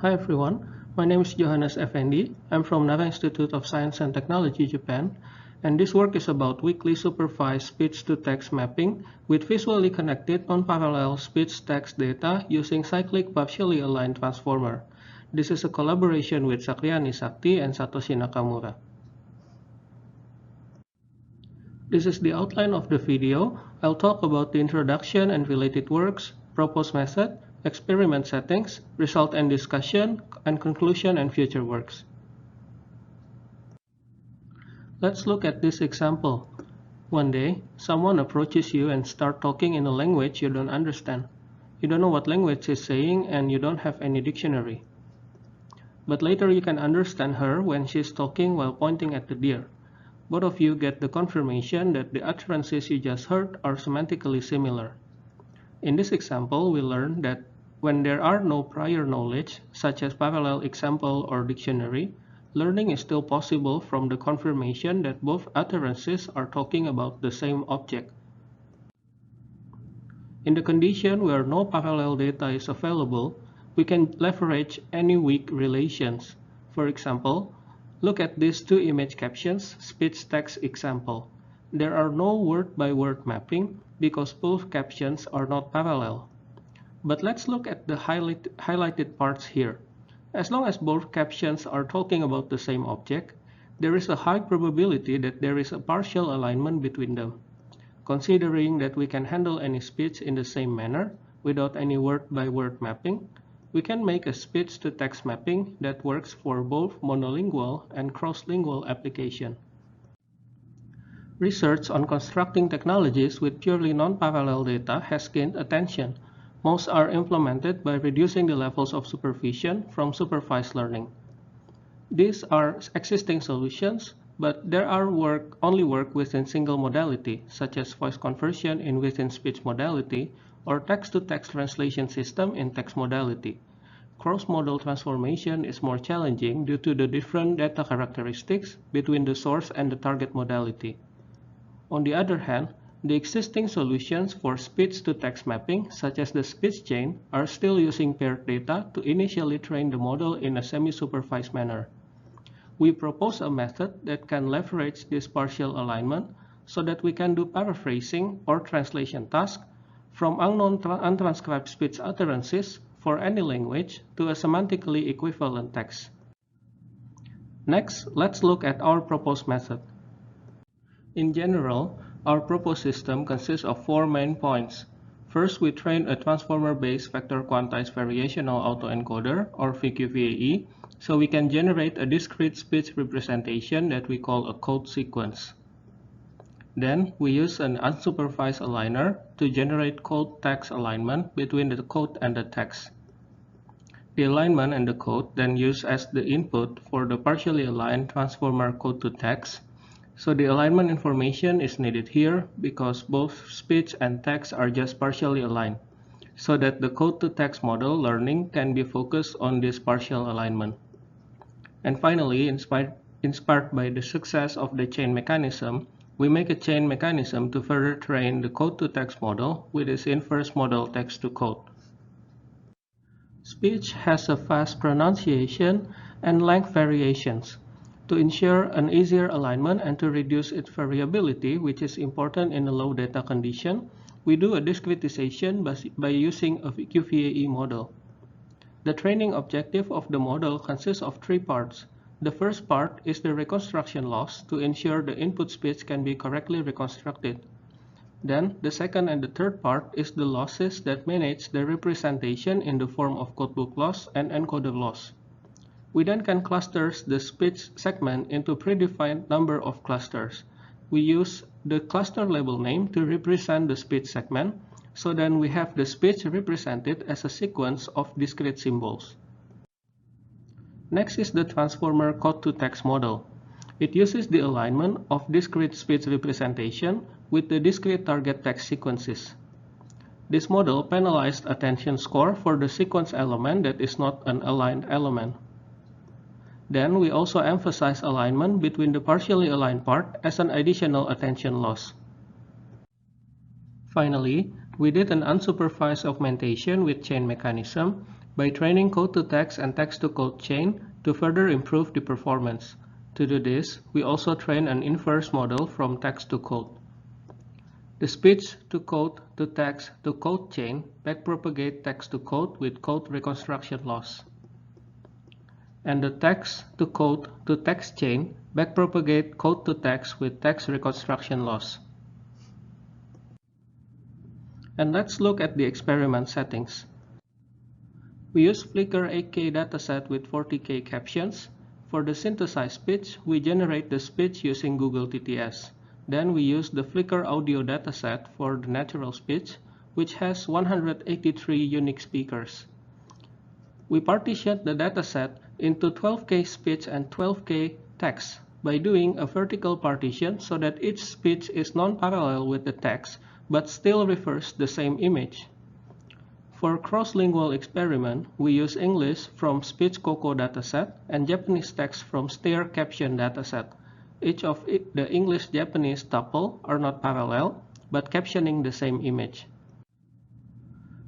Hi everyone, my name is Johanes Effendi. I'm from Naga Institute of Science and Technology, Japan, and this work is about weakly-supervised speech-to-text mapping with visually connected non-parallel speech-text data using cyclic partially-aligned transformer. This is a collaboration with Sakriani, Sakti, and Satoshi Nakamura. This is the outline of the video. I'll talk about the introduction and related works, proposed method, experiment settings, result and discussion, and conclusion and future works. Let's look at this example. One day, someone approaches you and starts talking in a language you don't understand. You don't know what language she's saying and you don't have any dictionary. But later you can understand her when she's talking while pointing at the deer. Both of you get the confirmation that the utterances you just heard are semantically similar. In this example, we learn that when there are no prior knowledge, such as parallel example or dictionary, learning is still possible from the confirmation that both utterances are talking about the same object. In the condition where no parallel data is available, we can leverage any weak relations. For example, look at these two image captions, speech-text example. There are no word-by-word mapping because both captions are not parallel. But let's look at the highlighted parts here. As long as both captions are talking about the same object, there is a high probability that there is a partial alignment between them. Considering that we can handle any speech in the same manner without any word-by-word mapping, we can make a speech-to-text mapping that works for both monolingual and cross-lingual application. Research on constructing technologies with purely non-parallel data has gained attention. Most are implemented by reducing the levels of supervision from supervised learning. These are existing solutions, but there are only work within single modality, such as voice conversion in within-speech modality or text-to-text translation system in text modality. Cross-modal transformation is more challenging due to the different data characteristics between the source and the target modality. On the other hand, the existing solutions for speech-to-text mapping, such as the speech chain, are still using paired data to initially train the model in a semi-supervised manner. We propose a method that can leverage this partial alignment so that we can do paraphrasing or translation tasks from unknown untranscribed speech utterances for any language to a semantically equivalent text. Next, let's look at our proposed method. In general, our proposed system consists of four main points. First, we train a transformer-based vector-quantized variational autoencoder, or VQ-VAE, so we can generate a discrete speech representation that we call a code sequence. Then, we use an unsupervised aligner to generate code-text alignment between the code and the text. The alignment and the code then used as the input for the partially aligned transformer code-to-text. So the alignment information is needed here because both speech and text are just partially aligned, so that the code-to-text model learning can be focused on this partial alignment. And finally, inspired by the success of the chain mechanism, we make a chain mechanism to further train the code-to-text model with its inverse model text-to-code. Speech has a fast pronunciation and length variations. To ensure an easier alignment and to reduce its variability, which is important in a low data condition, we do a discretization by using a VQ-VAE model. The training objective of the model consists of three parts. The first part is the reconstruction loss to ensure the input speech can be correctly reconstructed. Then, the second and the third part is the losses that manage the representation in the form of codebook loss and encoder loss. We then can cluster the speech segment into predefined number of clusters. We use the cluster label name to represent the speech segment, so then we have the speech represented as a sequence of discrete symbols. Next is the transformer code-to-text model. It uses the alignment of discrete speech representation with the discrete target text sequences. This model penalized attention score for the sequence element that is not an aligned element. Then we also emphasize alignment between the partially aligned part as an additional attention loss. Finally, we did an unsupervised augmentation with chain mechanism by training code-to-text and text-to-code chain to further improve the performance. To do this, we also train an inverse model from text-to-code. The speech-to-code-to-text-to-code chain backpropagate text-to-code with code reconstruction loss. And the text-to-code-to-text chain backpropagate code-to-text with text reconstruction loss. And let's look at the experiment settings. We use Flickr 8K dataset with 40K captions. For the synthesized speech, we generate the speech using Google TTS. Then we use the Flickr audio dataset for the natural speech, which has 183 unique speakers. We partitioned the dataset into 12K speech and 12K text by doing a vertical partition so that each speech is non-parallel with the text but still refers the same image. For cross-lingual experiment, we use English from Speech Coco dataset and Japanese text from Stare caption dataset. Each of the English-Japanese tuple are not parallel, but captioning the same image.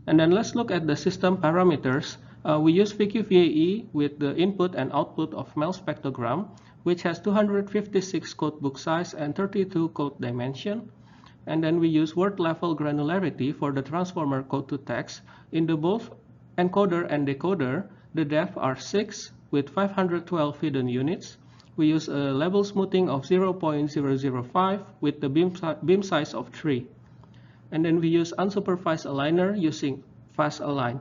And then let's look at the system parameters. We use VQ-VAE with the input and output of MEL spectrogram, which has 256 codebook size and 32 code dimension. And then we use word level granularity for the transformer code-to-text. In the both encoder and decoder, the depth are 6 with 512 hidden units. We use a level smoothing of 0.005 with the beam size of 3. And then we use unsupervised aligner using fast align.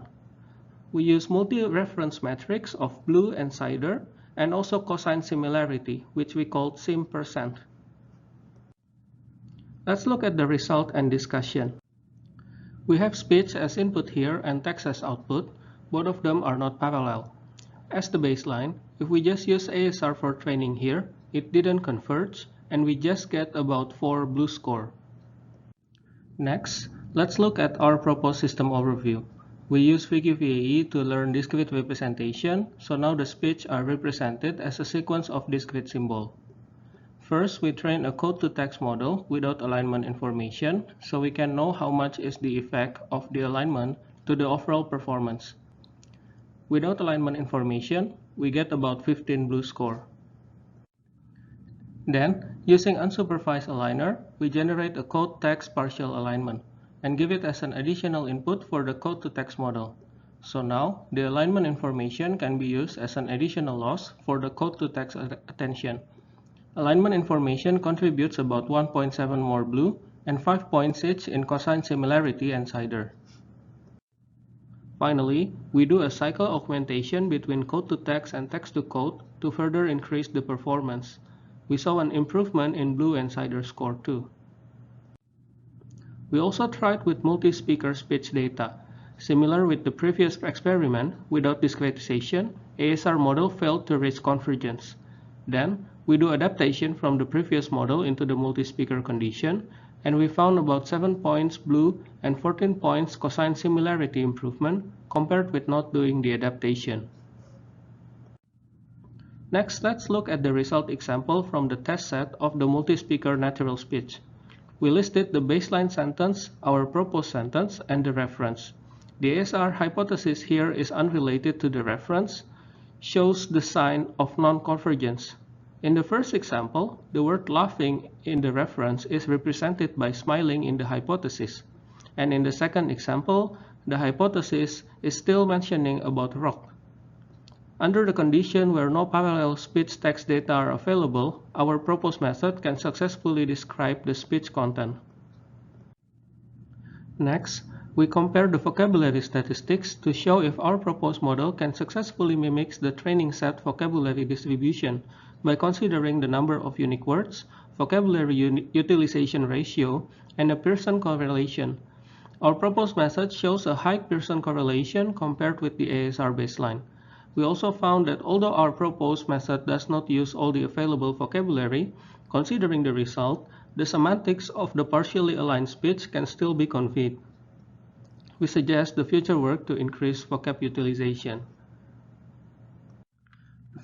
We use multi-reference matrix of blue and cider, and also cosine similarity, which we call sim%. Let's look at the result and discussion. We have speech as input here and text as output. Both of them are not parallel. As the baseline, if we just use ASR for training here, it didn't converge, and we just get about 4 blue score. Next, let's look at our proposed system overview. We use VQ-VAE to learn discrete representation, so now the speech are represented as a sequence of discrete symbols. First, we train a code-to-text model without alignment information, so we can know how much is the effect of the alignment to the overall performance. Without alignment information, we get about 15 blue score. Then, using unsupervised aligner, we generate a code-text partial alignment and give it as an additional input for the code-to-text model. So now, the alignment information can be used as an additional loss for the code-to-text attention. Alignment information contributes about 1.7 more blue and 5 points each in cosine similarity and cider. Finally, we do a cycle augmentation between code-to-text and text-to-code to further increase the performance. We saw an improvement in blue and cider score too. We also tried with multi-speaker speech data. Similar with the previous experiment, without discretization, ASR model failed to reach convergence. Then, we do adaptation from the previous model into the multi-speaker condition, and we found about 7 points blue and 14 points cosine similarity improvement compared with not doing the adaptation. Next, let's look at the result example from the test set of the multi-speaker natural speech. We listed the baseline sentence, our proposed sentence, and the reference. The ASR hypothesis here is unrelated to the reference, shows the sign of non-convergence. In the first example, the word laughing in the reference is represented by smiling in the hypothesis. And in the second example, the hypothesis is still mentioning about rock. Under the condition where no parallel speech text data are available, our proposed method can successfully describe the speech content. Next, we compare the vocabulary statistics to show if our proposed model can successfully mimic the training set vocabulary distribution by considering the number of unique words, vocabulary utilization ratio, and a Pearson correlation. Our proposed method shows a high Pearson correlation compared with the ASR baseline. We also found that although our proposed method does not use all the available vocabulary, considering the result, the semantics of the partially aligned speech can still be conveyed. We suggest the future work to increase vocab utilization.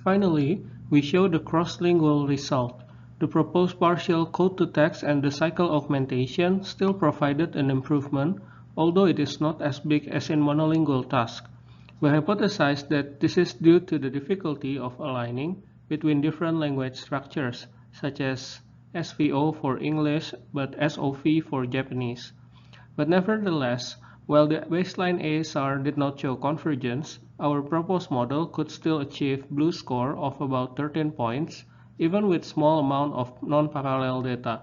Finally, we show the cross-lingual result. The proposed partial code-to-text and the cycle augmentation still provided an improvement, although it is not as big as in monolingual task. We hypothesized that this is due to the difficulty of aligning between different language structures, such as SVO for English but SOV for Japanese. But nevertheless, while the baseline ASR did not show convergence, our proposed model could still achieve BLUE score of about 13 points, even with small amount of non-parallel data.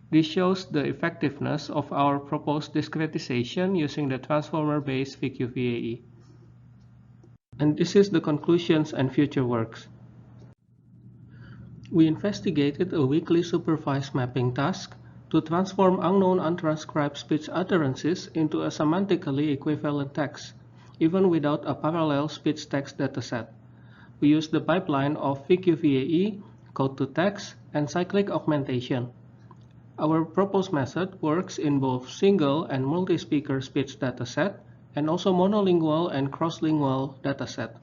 This shows the effectiveness of our proposed discretization using the transformer-based VQ-VAE. And this is the conclusions and future works. We investigated a weakly supervised mapping task to transform unknown untranscribed speech utterances into a semantically equivalent text, even without a parallel speech-text dataset. We used the pipeline of VQ-VAE, code-to-text, and cyclic augmentation. Our proposed method works in both single and multispeaker speech dataset, and also monolingual and cross-lingual dataset.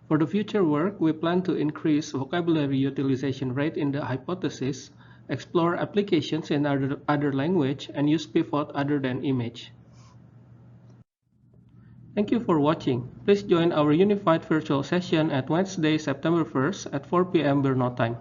For the future work, we plan to increase vocabulary utilization rate in the hypothesis, explore applications in other language, and use pivot other than image. Thank you for watching. Please join our unified virtual session at Wednesday, September 1st at 4 p.m. Brno time.